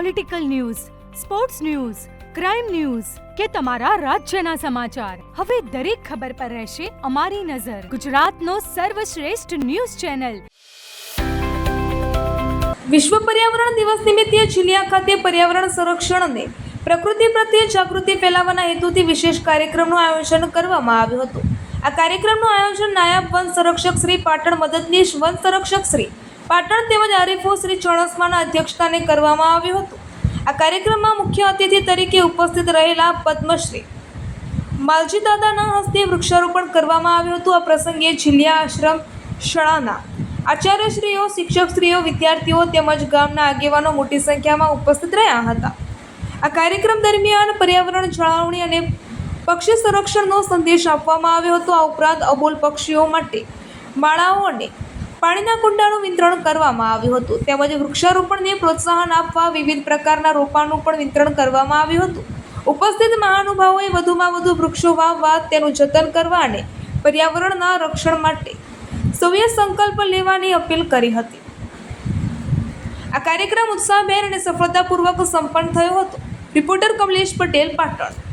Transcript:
Political news, sports news, crime news કે તમારા રાજ્યના સમાચાર, હવે દરેક ખબર પર રહેશે અમારી નજર. ગુજરાતનો સર્વશ્રેષ્ઠ ન્યૂઝ ચેનલ. વિશ્વ પર્યાવરણ દિવસ નિમિત્તે ચીલિયા ખાતે પર્યાવરણ સંરક્ષણ અને પ્રકૃતિ પ્રત્યે જાગૃતિ ફેલાવવાના હેતુથી વિશેષ કાર્યક્રમનું આયોજન કરવામાં આવ્યું હતું. આ કાર્યક્રમનું આયોજન નાયબ વન સંરક્ષક શ્રી પાટણ, મદદનીશ વન સંરક્ષક શ્રી પાટણ તેમજ આરીફો શ્રી ચોણસમાના અધ્યક્ષસ્થાને કરવામાં આવ્યું હતું. આ કાર્યક્રમમાં મુખ્ય અતિથિ તરીકે ઉપસ્થિત રહેલા પદ્મશ્રી માલજી દાદાના હસ્તે વૃક્ષારોપણ કરવામાં આવ્યું હતું. આ પ્રસંગે ચીલિયા આશ્રમ શાળાના આચાર્યશ્રીઓ, શિક્ષકશ્રીઓ, વિદ્યાર્થીઓ તેમજ ગામના આગેવાનો મોટી સંખ્યામાં ઉપસ્થિત રહ્યા હતા. આ કાર્યક્રમ દરમિયાન પર્યાવરણ જાળવણી અને પક્ષી સંરક્ષણનો સંદેશ આપવામાં આવ્યો હતો. આ ઉપરાંત અબોલ પક્ષીઓ માટે માળાઓ અને પાણીના કુંડાનું વિતરણ કરવામાં આવ્યું હતું. તેમજ વૃક્ષારોપણને પ્રોત્સાહન આપવા વિવિધ પ્રકારના રોપાનું પણ વિતરણ કરવામાં આવ્યું હતું. ઉપસ્થિત મહાનુભાવોએ વધુમાં વધુ વૃક્ષો વાવવા, તેનું જતન કરવા અને પર્યાવરણના રક્ષણ માટે સૌએ સંકલ્પ લેવાની અપીલ કરી હતી. આ કાર્યક્રમ ઉત્સાહભેર અને સફળતાપૂર્વક સંપન્ન થયો હતો. રિપોર્ટર કમલેશ પટેલ, પાટણ.